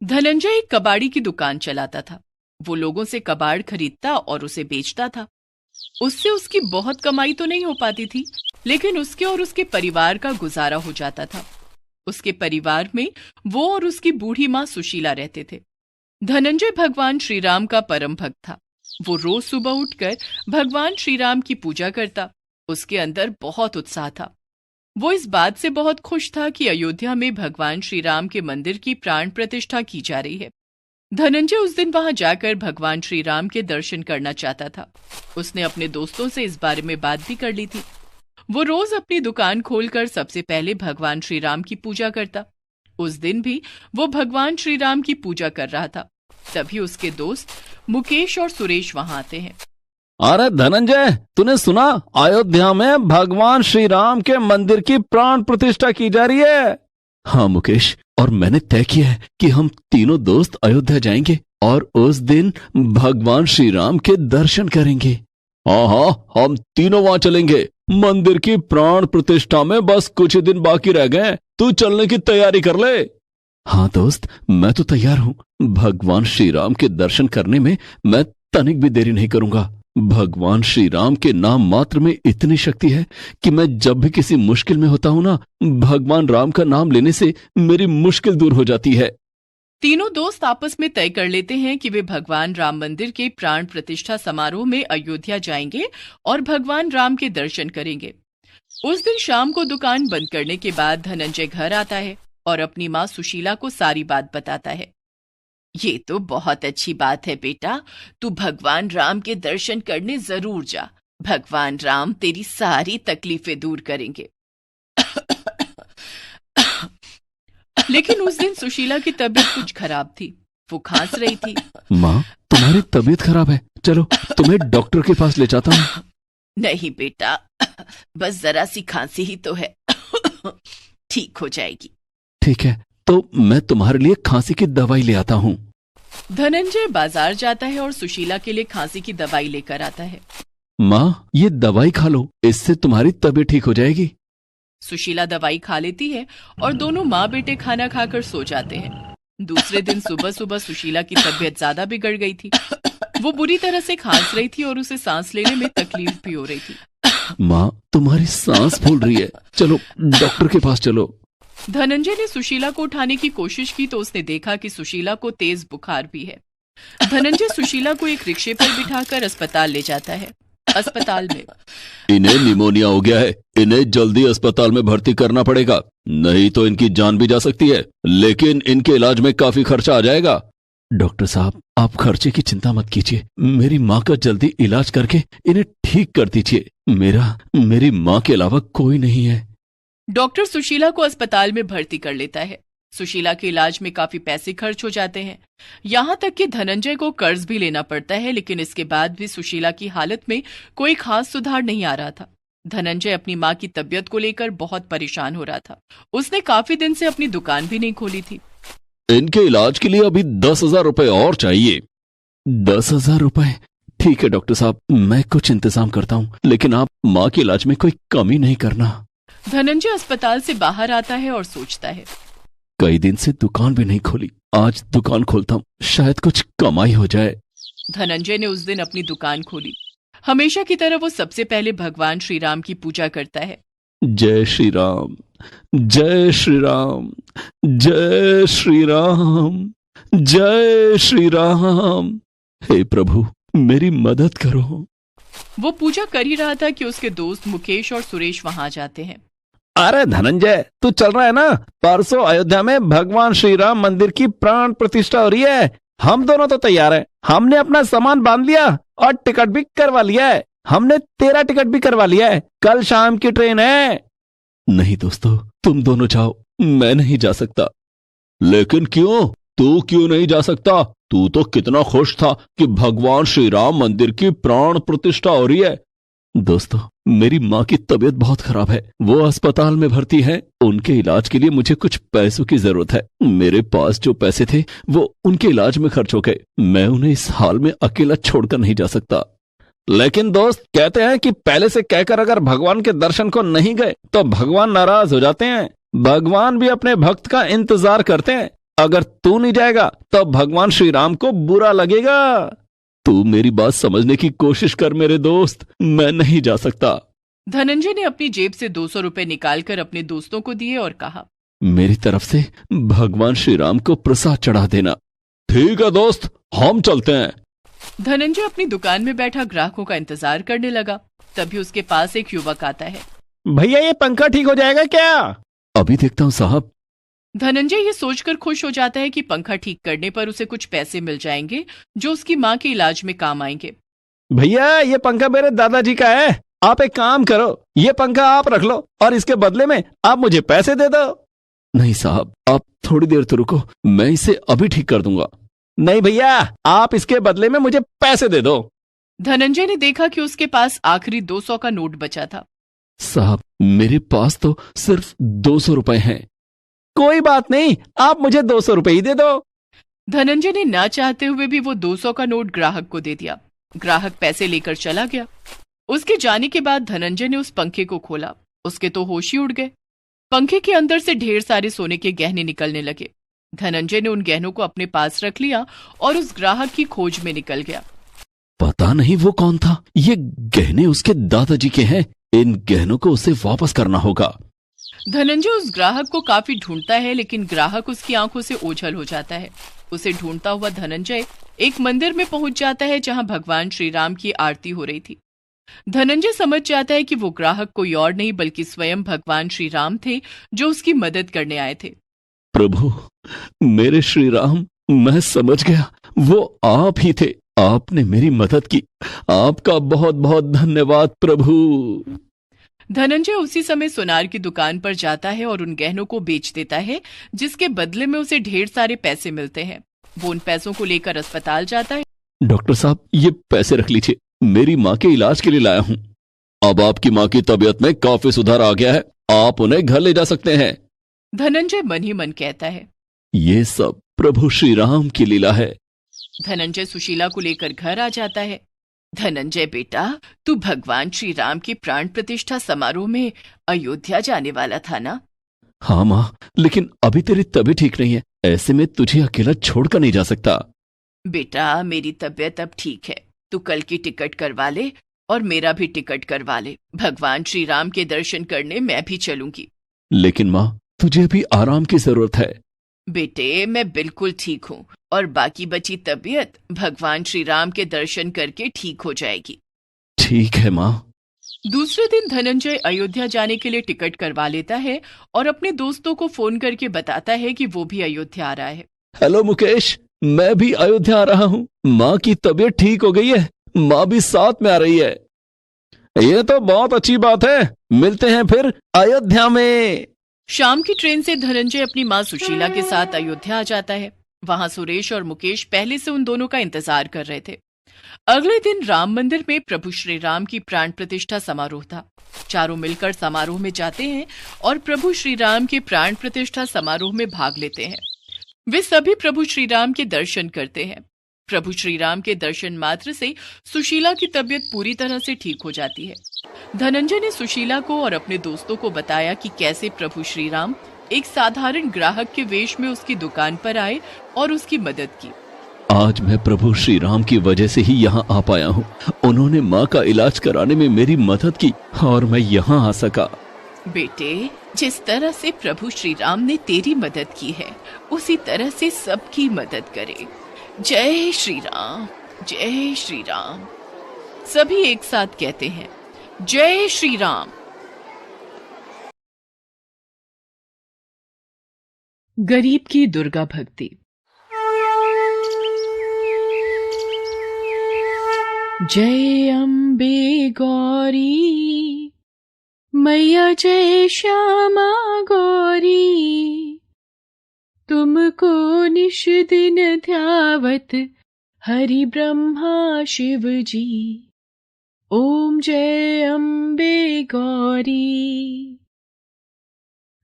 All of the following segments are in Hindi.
धनंजय एक कबाड़ी की दुकान चलाता था। वो लोगों से कबाड़ खरीदता और उसे बेचता था। उससे उसकी बहुत कमाई तो नहीं हो पाती थी, लेकिन उसके और उसके परिवार का गुजारा हो जाता था। उसके परिवार में वो और उसकी बूढ़ी माँ सुशीला रहते थे। धनंजय भगवान श्री राम का परम भक्त था। वो रोज सुबह उठकर भगवान श्री राम की पूजा करता। उसके अंदर बहुत उत्साह था। वो इस बात से बहुत खुश था कि अयोध्या में भगवान श्री राम के मंदिर की प्राण प्रतिष्ठा की जा रही है। धनंजय उस दिन वहां जाकर भगवान श्री राम के दर्शन करना चाहता था। उसने अपने दोस्तों से इस बारे में बात भी कर ली थी। वो रोज अपनी दुकान खोलकर सबसे पहले भगवान श्री राम की पूजा करता। उस दिन भी वो भगवान श्री राम की पूजा कर रहा था। तभी उसके दोस्त मुकेश और सुरेश वहां आते हैं। अरे धनंजय, तूने सुना? अयोध्या में भगवान श्री राम के मंदिर की प्राण प्रतिष्ठा की जा रही है। हाँ मुकेश, और मैंने तय किया है कि हम तीनों दोस्त अयोध्या जाएंगे और उस दिन भगवान श्री राम के दर्शन करेंगे। हाँ, हम तीनों वहां चलेंगे। मंदिर की प्राण प्रतिष्ठा में बस कुछ ही दिन बाकी रह गए। तू चलने की तैयारी कर ले। हाँ दोस्त, मैं तो तैयार हूँ। भगवान श्री राम के दर्शन करने में मैं तनिक भी देरी नहीं करूंगा। भगवान श्री राम के नाम मात्र में इतनी शक्ति है कि मैं जब भी किसी मुश्किल में होता हूं ना, भगवान राम का नाम लेने से मेरी मुश्किल दूर हो जाती है। तीनों दोस्त आपस में तय कर लेते हैं कि वे भगवान राम मंदिर के प्राण प्रतिष्ठा समारोह में अयोध्या जाएंगे और भगवान राम के दर्शन करेंगे। उस दिन शाम को दुकान बंद करने के बाद धनंजय घर आता है और अपनी माँ सुशीला को सारी बात बताता है। ये तो बहुत अच्छी बात है बेटा, तू भगवान राम के दर्शन करने जरूर जा। भगवान राम तेरी सारी तकलीफें दूर करेंगे। लेकिन उस दिन सुशीला की तबीयत कुछ खराब थी। वो खांस रही थी। माँ, तुम्हारी तबीयत खराब है, चलो तुम्हें डॉक्टर के पास ले जाता हूँ। नहीं बेटा, बस जरा सी खांसी ही तो है, ठीक हो जाएगी। ठीक है, तो मैं तुम्हारे लिए खांसी की दवाई ले आता हूँ। धनंजय बाजार जाता है और सुशीला के लिए खांसी की दवाई लेकर आता है। माँ, ये दवाई खा लो, इससे तुम्हारी तबीयत ठीक हो जाएगी। सुशीला दवाई खा लेती है और दोनों माँ बेटे खाना खाकर सो जाते हैं। दूसरे दिन सुबह सुबह सुशीला की तबीयत ज्यादा बिगड़ गई थी। वो बुरी तरह से खांस रही थी और उसे सांस लेने में तकलीफ भी हो रही थी। माँ, तुम्हारी सांस फूल रही है, चलो डॉक्टर के पास चलो। धनंजय ने सुशीला को उठाने की कोशिश की तो उसने देखा कि सुशीला को तेज बुखार भी है। धनंजय सुशीला को एक रिक्शे पर बिठाकर अस्पताल ले जाता है। अस्पताल में इन्हें निमोनिया हो गया है, इन्हें जल्दी अस्पताल में भर्ती करना पड़ेगा, नहीं तो इनकी जान भी जा सकती है। लेकिन इनके इलाज में काफी खर्चा आ जाएगा। डॉक्टर साहब, आप खर्चे की चिंता मत कीजिए, मेरी माँ का जल्दी इलाज करके इन्हें ठीक कर दीजिए। मेरी माँ के अलावा कोई नहीं है। डॉक्टर सुशीला को अस्पताल में भर्ती कर लेता है। सुशीला के इलाज में काफी पैसे खर्च हो जाते हैं। यहाँ तक कि धनंजय को कर्ज भी लेना पड़ता है, लेकिन इसके बाद भी सुशीला की हालत में कोई खास सुधार नहीं आ रहा था। धनंजय अपनी माँ की तबीयत को लेकर बहुत परेशान हो रहा था। उसने काफी दिन से अपनी दुकान भी नहीं खोली थी। इनके इलाज के लिए अभी 10,000 रुपए और चाहिए। 10,000 रुपए? ठीक है डॉक्टर साहब, मैं कुछ इंतजाम करता हूँ, लेकिन आप माँ के इलाज में कोई कमी नहीं करना। धनंजय अस्पताल से बाहर आता है और सोचता है, कई दिन से दुकान भी नहीं खोली, आज दुकान खोलता हूँ, शायद कुछ कमाई हो जाए। धनंजय ने उस दिन अपनी दुकान खोली। हमेशा की तरह वो सबसे पहले भगवान श्री राम की पूजा करता है। जय श्री राम, जय श्री राम, जय श्री राम, जय श्री राम। हे प्रभु, मेरी मदद करो। वो पूजा कर ही रहा था कि उसके दोस्त मुकेश और सुरेश वहां आ जाते हैं। अरे धनंजय, तू चल रहा है ना? परसों अयोध्या में भगवान श्री राम मंदिर की प्राण प्रतिष्ठा हो रही है। हम दोनों तो तैयार हैं। हमने अपना सामान बांध लिया और टिकट भी करवा लिया है। हमने तेरा टिकट भी करवा लिया है, कल शाम की ट्रेन है। नहीं दोस्तों, तुम दोनों जाओ, मैं नहीं जा सकता। लेकिन क्यों? तू क्यों नहीं जा सकता? तू तो कितना खुश था कि भगवान श्री राम मंदिर की प्राण प्रतिष्ठा हो रही है। दोस्तों, मेरी माँ की तबीयत बहुत खराब है, वो अस्पताल में भर्ती है। उनके इलाज के लिए मुझे कुछ पैसों की जरूरत है। मेरे पास जो पैसे थे वो उनके इलाज में खर्च हो गए। मैं उन्हें इस हाल में अकेला छोड़कर नहीं जा सकता। लेकिन दोस्त, कहते हैं कि पहले से कहकर अगर भगवान के दर्शन को नहीं गए तो भगवान नाराज हो जाते हैं। भगवान भी अपने भक्त का इंतजार करते हैं। अगर तू नहीं जाएगा तो भगवान श्री राम को बुरा लगेगा। तू मेरी बात समझने की कोशिश कर मेरे दोस्त, मैं नहीं जा सकता। धनंजय ने अपनी जेब से 200 रुपए निकालकर अपने दोस्तों को दिए और कहा, मेरी तरफ से भगवान श्री राम को प्रसाद चढ़ा देना। ठीक है दोस्त, हम चलते हैं। धनंजय अपनी दुकान में बैठा ग्राहकों का इंतजार करने लगा। तभी उसके पास एक युवक आता है। भैया ये पंखा ठीक हो जाएगा क्या? अभी देखता हूँ साहब। धनंजय ये सोचकर खुश हो जाता है कि पंखा ठीक करने पर उसे कुछ पैसे मिल जाएंगे जो उसकी माँ के इलाज में काम आएंगे। भैया ये पंखा मेरे दादाजी का है, आप एक काम करो, ये पंखा आप रख लो और इसके बदले में आप मुझे पैसे दे दो। नहीं साहब, आप थोड़ी देर तो रुको, मैं इसे अभी ठीक कर दूंगा। नहीं भैया, आप इसके बदले में मुझे पैसे दे दो। धनंजय ने देखा कि उसके पास आखिरी 200 का नोट बचा था। साहब मेरे पास तो सिर्फ 200 रुपए हैं। कोई बात नहीं, आप मुझे 200 रुपए ही दे दो। धनंजय ने ना चाहते हुए भी वो 200 का नोट ग्राहक को दे दिया। ग्राहक पैसे लेकर चला गया। उसके जाने के बाद धनंजय ने उस पंखे को खोला। उसके तो होश ही उड़ गए। पंखे के अंदर से ढेर सारे सोने के गहने निकलने लगे। धनंजय ने उन गहनों को अपने पास रख लिया और उस ग्राहक की खोज में निकल गया। पता नहीं वो कौन था, ये गहने उसके दादाजी के हैं। इन गहनों को उसे वापस करना होगा। धनंजय उस ग्राहक को काफी ढूंढता है, लेकिन ग्राहक उसकी आंखों से ओझल हो जाता है। उसे ढूंढता हुआ धनंजय एक मंदिर में पहुंच जाता है जहां भगवान श्री राम की आरती हो रही थी। धनंजय समझ जाता है कि वो ग्राहक कोई और नहीं बल्कि स्वयं भगवान श्री राम थे जो उसकी मदद करने आए थे। प्रभु मेरे श्री राम, मैं समझ गया, वो आप ही थे। आपने मेरी मदद की, आपका बहुत बहुत धन्यवाद प्रभु। धनंजय उसी समय सुनार की दुकान पर जाता है और उन गहनों को बेच देता है, जिसके बदले में उसे ढेर सारे पैसे मिलते हैं। वो उन पैसों को लेकर अस्पताल जाता है। डॉक्टर साहब ये पैसे रख लीजिए, मेरी माँ के इलाज के लिए लाया हूँ। अब आपकी माँ की तबीयत में काफी सुधार आ गया है, आप उन्हें घर ले जा सकते हैं। धनंजय मन ही मन कहता है, ये सब प्रभु श्री राम की लीला है। धनंजय सुशीला को लेकर घर आ जाता है। धनंजय बेटा, तू भगवान श्री राम के प्राण प्रतिष्ठा समारोह में अयोध्या जाने वाला था ना? हाँ माँ, लेकिन अभी तेरी तबीयत ठीक नहीं है, ऐसे में तुझे अकेला छोड़कर नहीं जा सकता। बेटा मेरी तबीयत अब ठीक है, तू कल की टिकट करवा ले और मेरा भी टिकट करवा ले। भगवान श्री राम के दर्शन करने मैं भी चलूंगी। लेकिन माँ तुझे भी आराम की जरूरत है। बेटे मैं बिल्कुल ठीक हूँ और बाकी बची तबीयत भगवान श्री राम के दर्शन करके ठीक हो जाएगी। ठीक है माँ। दूसरे दिन धनंजय अयोध्या जाने के लिए टिकट करवा लेता है और अपने दोस्तों को फोन करके बताता है कि वो भी अयोध्या आ रहा है। हेलो मुकेश, मैं भी अयोध्या आ रहा हूँ। माँ की तबीयत ठीक हो गई है, माँ भी साथ में आ रही है। ये तो बहुत अच्छी बात है, मिलते हैं फिर अयोध्या में। शाम की ट्रेन से धनंजय अपनी माँ सुशीला के साथ अयोध्या आ जाता है। वहां सुरेश और मुकेश पहले से उन दोनों का इंतजार कर रहे थे। अगले दिन राम मंदिर में प्रभु श्री राम की प्राण प्रतिष्ठा समारोह था। चारों मिलकर समारोह में जाते हैं और प्रभु श्री राम के प्राण प्रतिष्ठा समारोह में भाग लेते हैं। वे सभी प्रभु श्री राम के दर्शन करते हैं। प्रभु श्री राम के दर्शन मात्र से सुशीला की तबीयत पूरी तरह से ठीक हो जाती है। धनंजय ने सुशीला को और अपने दोस्तों को बताया कि कैसे प्रभु श्री राम एक साधारण ग्राहक के वेश में उसकी दुकान पर आए और उसकी मदद की। आज मैं प्रभु श्री राम की वजह से ही यहाँ आ पाया हूँ। उन्होंने माँ का इलाज कराने में मेरी मदद की और मैं यहाँ आ सका। बेटे, जिस तरह से प्रभु श्री राम ने तेरी मदद की है, उसी तरह से सबकी मदद करे। जय श्री राम, जय श्री राम। सभी एक साथ कहते हैं, जय श्री राम। गरीब की दुर्गा भक्ति। जय अम्बे गौरी मैया, जय श्यामा गौरी। तुमको निश दिन ध्यावत हरि ब्रह्मा शिव जी। ओम जय अम्बे गौरी।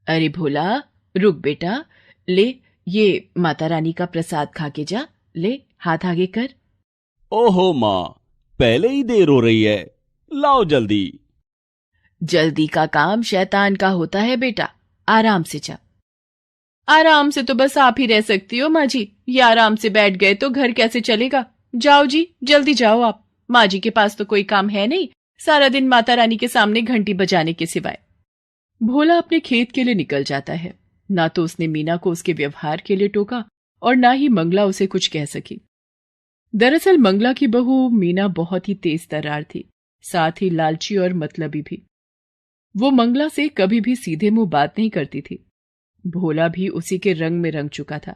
अरे भोला, रुक बेटा, ले ये माता रानी का प्रसाद खा के जा। ले हाथ आगे कर। ओहो माँ, पहले ही देर हो रही है, लाओ जल्दी। जल्दी का काम शैतान का होता है बेटा, आराम से जा। आराम से तो बस आप ही रह सकती हो माँ जी। ये आराम से बैठ गए तो घर कैसे चलेगा। जाओ जी, जल्दी जाओ आप। माँ जी के पास तो कोई काम है नहीं, सारा दिन माता रानी के सामने घंटी बजाने के सिवाय। भोला अपने खेत के लिए निकल जाता है। ना तो उसने मीना को उसके व्यवहार के लिए टोका और ना ही मंगला उसे कुछ कह सकी। दरअसल मंगला की बहू मीना बहुत ही तेज तर्रार थी, साथ ही लालची और मतलबी भी। वो मंगला से कभी भी सीधे मुंह बात नहीं करती थी। भोला भी उसी के रंग में रंग चुका था।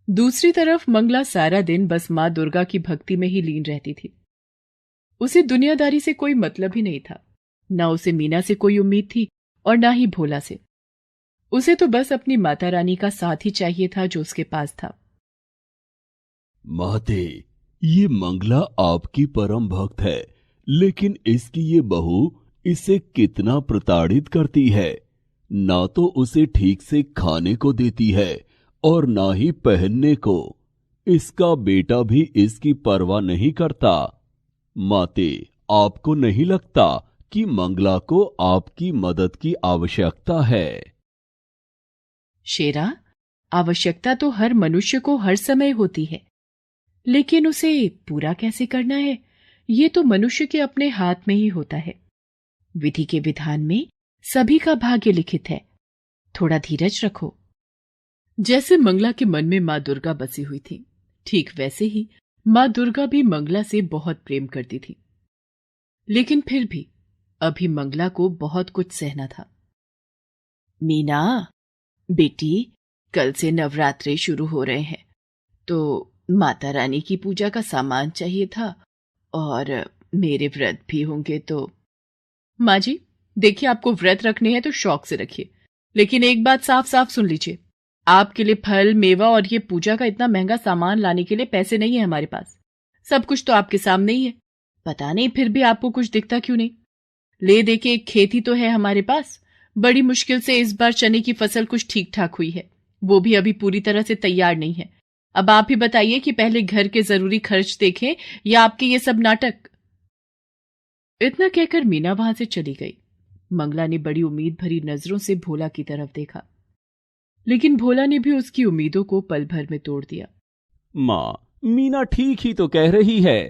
दूसरी तरफ मंगला सारा दिन बस मां दुर्गा की भक्ति में ही लीन रहती थी। उसे दुनियादारी से कोई मतलब ही नहीं था। ना उसे मीना से कोई उम्मीद थी और ना ही भोला से। उसे तो बस अपनी माता रानी का साथ ही चाहिए था जो उसके पास था। माते, ये मंगला आपकी परम भक्त है, लेकिन इसकी ये बहू इसे कितना प्रताड़ित करती है। ना तो उसे ठीक से खाने को देती है और ना ही पहनने को। इसका बेटा भी इसकी परवाह नहीं करता। माते, आपको नहीं लगता कि मंगला को आपकी मदद की आवश्यकता है? शेरा, आवश्यकता तो हर मनुष्य को हर समय होती है, लेकिन उसे पूरा कैसे करना है ये तो मनुष्य के अपने हाथ में ही होता है। विधि के विधान में सभी का भाग्य लिखित है। थोड़ा धीरज रखो। जैसे मंगला के मन में मां दुर्गा बसी हुई थी, ठीक वैसे ही मां दुर्गा भी मंगला से बहुत प्रेम करती थी। लेकिन फिर भी अभी मंगला को बहुत कुछ सहना था। मीना बेटी, कल से नवरात्रे शुरू हो रहे हैं, तो माता रानी की पूजा का सामान चाहिए था और मेरे व्रत भी होंगे तो। माँ जी, देखिए, आपको व्रत रखने हैं तो शौक से रखिए, लेकिन एक बात साफ साफ सुन लीजिए। आपके लिए फल, मेवा और ये पूजा का इतना महंगा सामान लाने के लिए पैसे नहीं है हमारे पास। सब कुछ तो आपके सामने ही है। पता नहीं फिर भी आपको कुछ दिखता क्यों नहीं। ले दे के एक खेती तो है हमारे पास। बड़ी मुश्किल से इस बार चने की फसल कुछ ठीक ठाक हुई है, वो भी अभी पूरी तरह से तैयार नहीं है। अब आप ही बताइए कि पहले घर के जरूरी खर्च देखें या आपके ये सब नाटक। इतना कहकर मीना वहां से चली गई। मंगला ने बड़ी उम्मीद भरी नजरों से भोला की तरफ देखा, लेकिन भोला ने भी उसकी उम्मीदों को पल भर में तोड़ दिया। माँ, मीना ठीक ही तो कह रही है।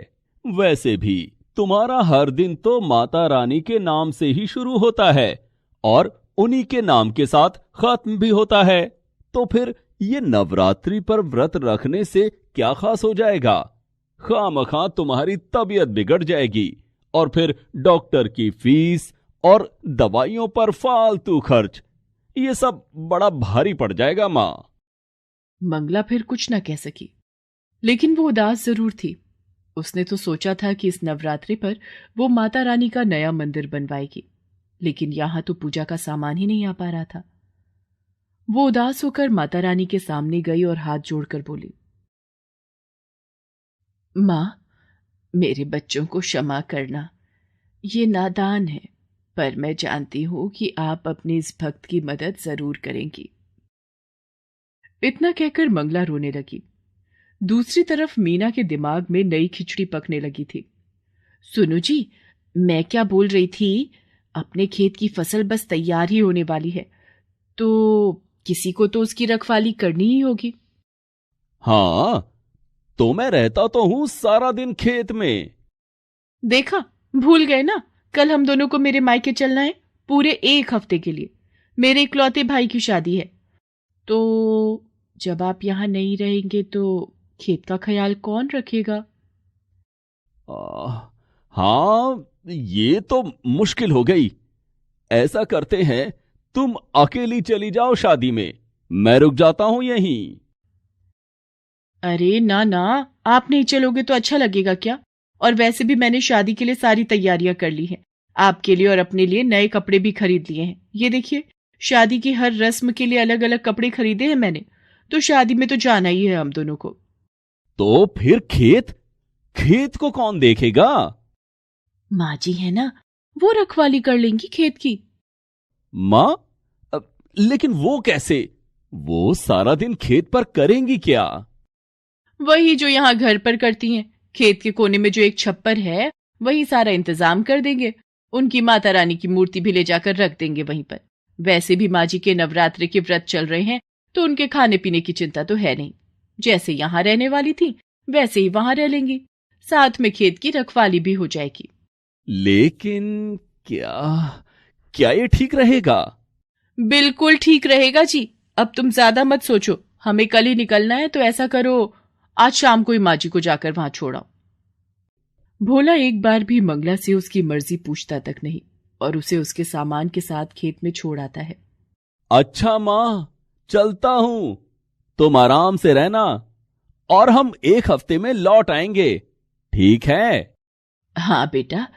वैसे भी तुम्हारा हर दिन तो माता रानी के नाम से ही शुरू होता है और उन्हीं के नाम के साथ खत्म भी होता है। तो फिर ये नवरात्रि पर व्रत रखने से क्या खास हो जाएगा? खामखा तुम्हारी तबीयत बिगड़ जाएगी और फिर डॉक्टर की फीस और दवाइयों पर फालतू खर्च, ये सब बड़ा भारी पड़ जाएगा माँ। मंगला फिर कुछ न कह सकी, लेकिन वो उदास जरूर थी। उसने तो सोचा था कि इस नवरात्रि पर वो माता रानी का नया मंदिर बनवाएगी, लेकिन यहां तो पूजा का सामान ही नहीं आ पा रहा था। वो उदास होकर माता रानी के सामने गई और हाथ जोड़कर बोली, मां, मेरे बच्चों को क्षमा करना। ये नादान है, पर मैं जानती हूं कि आप अपने इस भक्त की मदद जरूर करेंगी। इतना कहकर मंगला रोने लगी। दूसरी तरफ मीना के दिमाग में नई खिचड़ी पकने लगी थी। सुनो जी, मैं क्या बोल रही थी, अपने खेत की फसल बस तैयार ही होने वाली है, तो किसी को तो उसकी रखवाली करनी ही होगी। हाँ, तो मैं रहता तो हूं सारा दिन खेत में। देखा, भूल गए ना, कल हम दोनों को मेरे मायके चलना है पूरे 1 हफ्ते के लिए। मेरे इकलौते भाई की शादी है, तो जब आप यहां नहीं रहेंगे तो खेत का ख्याल कौन रखेगा? हाँ, ये तो मुश्किल हो गई। ऐसा करते हैं, तुम अकेली चली जाओ शादी में, मैं रुक जाता हूं यहीं। अरे ना ना, आप नहीं चलोगे तो अच्छा लगेगा क्या? और वैसे भी मैंने शादी के लिए सारी तैयारियां कर ली हैं। आपके लिए और अपने लिए नए कपड़े भी खरीद लिए हैं। ये देखिए, शादी की हर रस्म के लिए अलग अलग कपड़े खरीदे हैं मैंने, तो शादी में तो जाना ही है हम दोनों को। तो फिर खेत को कौन देखेगा? माँ जी है ना, वो रखवाली कर लेंगी खेत की। माँ, लेकिन वो कैसे? वो सारा दिन खेत पर करेंगी क्या? वही जो यहाँ घर पर करती हैं। खेत के कोने में जो एक छप्पर है, वही सारा इंतजाम कर देंगे। उनकी माता रानी की मूर्ति भी ले जाकर रख देंगे वहीं पर। वैसे भी माँ जी के नवरात्रि के व्रत चल रहे हैं, तो उनके खाने पीने की चिंता तो है नहीं। जैसे यहाँ रहने वाली थी वैसे ही वहां रह लेंगी, साथ में खेत की रखवाली भी हो जाएगी। लेकिन क्या क्या ये ठीक रहेगा? बिल्कुल ठीक रहेगा जी। अब तुम ज्यादा मत सोचो, हमें कल ही निकलना है, तो ऐसा करो आज शाम को ही माँ जी को जाकर वहां छोड़ाओ। भोला एक बार भी मंगला से उसकी मर्जी पूछता तक नहीं और उसे उसके सामान के साथ खेत में छोड़ आता है। अच्छा माँ, चलता हूं, तुम आराम से रहना और हम 1 हफ्ते में लौट आएंगे, ठीक है? हाँ बेटा,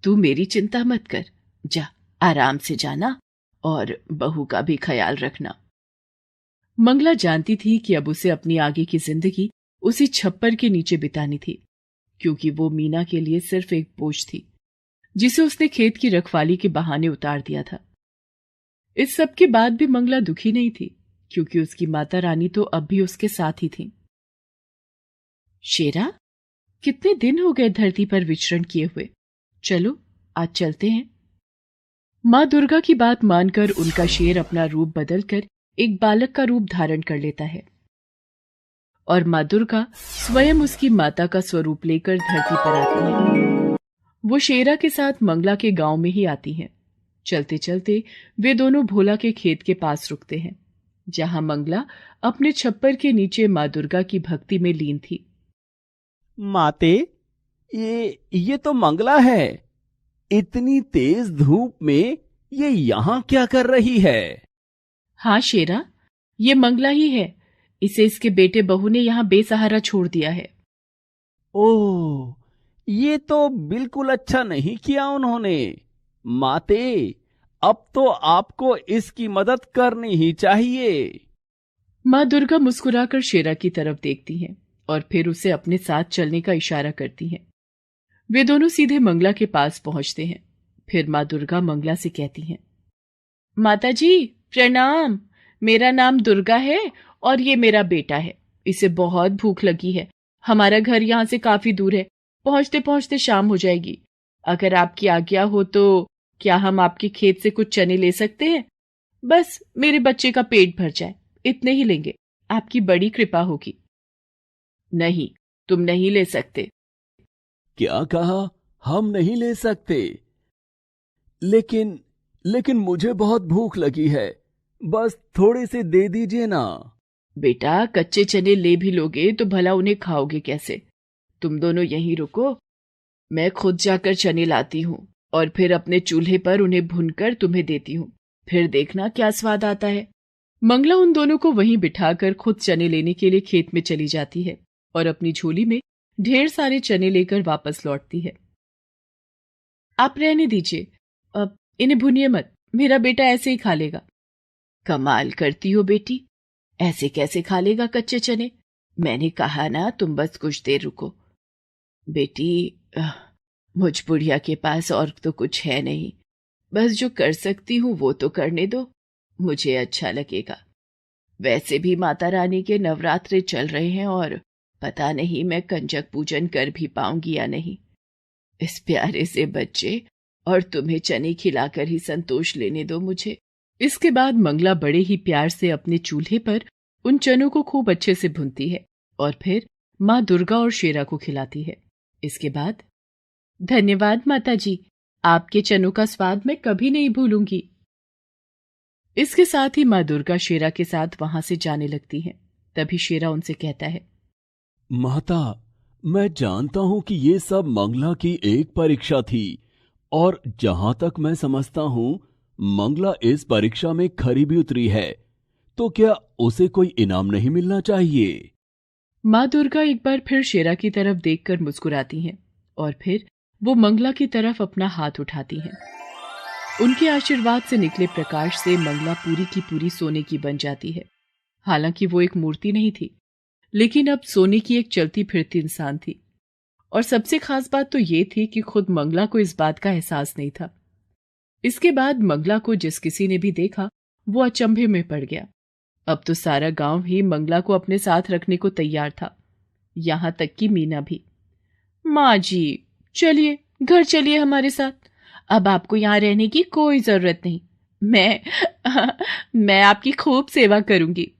तू मेरी चिंता मत कर, जा आराम से जाना और बहू का भी ख्याल रखना। मंगला जानती थी कि अब उसे अपनी आगे की जिंदगी उसी छप्पर के नीचे बितानी थी, क्योंकि वो मीना के लिए सिर्फ एक बोझ थी जिसे उसने खेत की रखवाली के बहाने उतार दिया था। इस सब के बाद भी मंगला दुखी नहीं थी, क्योंकि उसकी माता रानी तो अब भी उसके साथ ही थी। शेरा, कितने दिन हो गए धरती पर विचरण किए हुए, चलो आज चलते हैं। मां दुर्गा की बात मानकर उनका शेर अपना रूप बदलकर एक बालक का रूप धारण कर लेता है और मां दुर्गा स्वयं उसकी माता का स्वरूप लेकर धरती पर आती है। वो शेरा के साथ मंगला के गांव में ही आती हैं। चलते चलते वे दोनों भोला के खेत के पास रुकते हैं, जहां मंगला अपने छप्पर के नीचे मां दुर्गा की भक्ति में लीन थी। माते, ये तो मंगला है। इतनी तेज धूप में ये यहां क्या कर रही है? हाँ शेरा, ये मंगला ही है। इसे इसके बेटे बहू ने यहाँ बेसहारा छोड़ दिया है। ओह, ये तो बिल्कुल अच्छा नहीं किया उन्होंने। माते, अब तो आपको इसकी मदद करनी ही चाहिए। मां दुर्गा मुस्कुराकर शेरा की तरफ देखती हैं और फिर उसे अपने साथ चलने का इशारा करती हैं। वे दोनों सीधे मंगला के पास पहुंचते हैं। फिर मां दुर्गा मंगला से कहती हैं, माता जी प्रणाम, मेरा नाम दुर्गा है और ये मेरा बेटा है। इसे बहुत भूख लगी है। हमारा घर यहाँ से काफी दूर है, पहुंचते पहुंचते शाम हो जाएगी। अगर आपकी आज्ञा हो तो क्या हम आपके खेत से कुछ चने ले सकते हैं? बस मेरे बच्चे का पेट भर जाए, इतने ही लेंगे, आपकी बड़ी कृपा होगी। नहीं, तुम नहीं ले सकते। क्या कहा? हम नहीं ले सकते? लेकिन मुझे बहुत भूख लगी है, बस थोड़े से दे दीजिए ना। बेटा, कच्चे चने ले भी लोगे तो भला उन्हें खाओगे कैसे? तुम दोनों यहीं रुको, मैं खुद जाकर चने लाती हूँ और फिर अपने चूल्हे पर उन्हें भूनकर तुम्हें देती हूँ, फिर देखना क्या स्वाद आता है। मंगला उन दोनों को वहीं बिठाकर खुद चने लेने के लिए खेत में चली जाती है और अपनी झोली में ढेर सारे चने लेकर वापस लौटती है। आप रहने दीजिए, अब इन्हें भूनिए मत, मेरा बेटा ऐसे ही खा लेगा। कमाल करती हो बेटी, ऐसे कैसे खा लेगा कच्चे चने? मैंने कहा ना, तुम बस कुछ देर रुको। बेटी, मुझ बुढ़िया के पास और तो कुछ है नहीं, बस जो कर सकती हूँ वो तो करने दो, मुझे अच्छा लगेगा। वैसे भी माता रानी के नवरात्रे चल रहे हैं और पता नहीं मैं कंजक पूजन कर भी पाऊंगी या नहीं। इस प्यारे से बच्चे और तुम्हें चने खिलाकर ही संतोष लेने दो मुझे। इसके बाद मंगला बड़े ही प्यार से अपने चूल्हे पर उन चनों को खूब अच्छे से भूनती है और फिर माँ दुर्गा और शेरा को खिलाती है। इसके बाद, धन्यवाद माता जी, आपके चनों का स्वाद मैं कभी नहीं भूलूंगी। इसके साथ ही माँ दुर्गा शेरा के साथ वहां से जाने लगती हैं। तभी शेरा उनसे कहता है, माता, मैं जानता हूं कि ये सब मंगला की एक परीक्षा थी और जहां तक मैं समझता हूं मंगला इस परीक्षा में खरी भी उतरी है, तो क्या उसे कोई इनाम नहीं मिलना चाहिए? माँ दुर्गा एक बार फिर शेरा की तरफ देखकर मुस्कुराती हैं और फिर वो मंगला की तरफ अपना हाथ उठाती हैं। उनके आशीर्वाद से निकले प्रकाश से मंगला पूरी की पूरी सोने की बन जाती है। हालांकि वो एक मूर्ति नहीं थी, लेकिन अब सोने की एक चलती फिरती इंसान थी। और सबसे खास बात तो ये थी कि खुद मंगला को इस बात का एहसास नहीं था। इसके बाद मंगला को जिस किसी ने भी देखा वो अचंभे में पड़ गया। अब तो सारा गांव ही मंगला को अपने साथ रखने को तैयार था, यहां तक कि मीना भी। माँ जी, चलिए घर चलिए हमारे साथ, अब आपको यहाँ रहने की कोई जरूरत नहीं। मैं आपकी खूब सेवा करूंगी।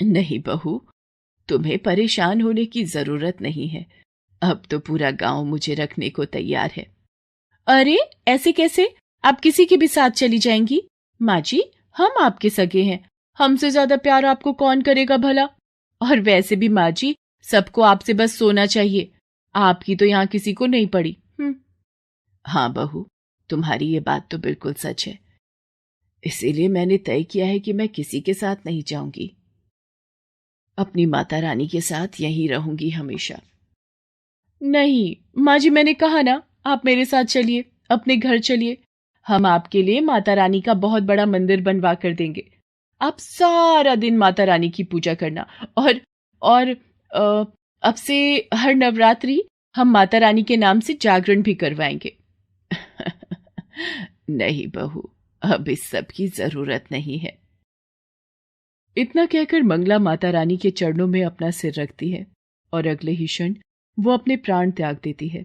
नहीं बहू, तुम्हें परेशान होने की जरूरत नहीं है। अब तो पूरा गांव मुझे रखने को तैयार है। अरे ऐसे कैसे? आप किसी के भी साथ चली जाएंगी? माँ जी, हम आपके सगे हैं, हमसे ज्यादा प्यार आपको कौन करेगा भला? और वैसे भी माँ जी, सबको आपसे बस सोना चाहिए, आपकी तो यहाँ किसी को नहीं पड़ी। हाँ बहू, तुम्हारी ये बात तो बिल्कुल सच है। इसीलिए मैंने तय किया है कि मैं किसी के साथ नहीं जाऊंगी, अपनी माता रानी के साथ यहीं रहूंगी हमेशा। नहीं माँ जी, मैंने कहा ना, आप मेरे साथ चलिए, अपने घर चलिए। हम आपके लिए माता रानी का बहुत बड़ा मंदिर बनवा कर देंगे। आप सारा दिन माता रानी की पूजा करना, और अब से हर नवरात्रि हम माता रानी के नाम से जागरण भी करवाएंगे। नहीं बहू, अब इस सब की जरूरत नहीं है। इतना कहकर मंगला माता रानी के चरणों में अपना सिर रखती है और अगले ही क्षण वो अपने प्राण त्याग देती है।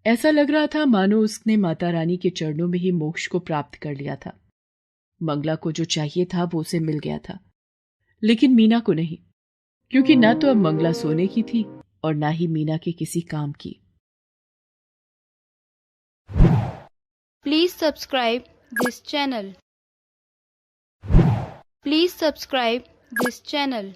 ऐसा लग रहा था मानो उसने माता रानी के चरणों में ही मोक्ष को प्राप्त कर लिया था। मंगला को जो चाहिए था वो उसे मिल गया था, लेकिन मीना को नहीं, क्योंकि ना तो अब मंगला सोने की थी और ना ही मीना के किसी काम की। Please subscribe this channel. Please subscribe this channel.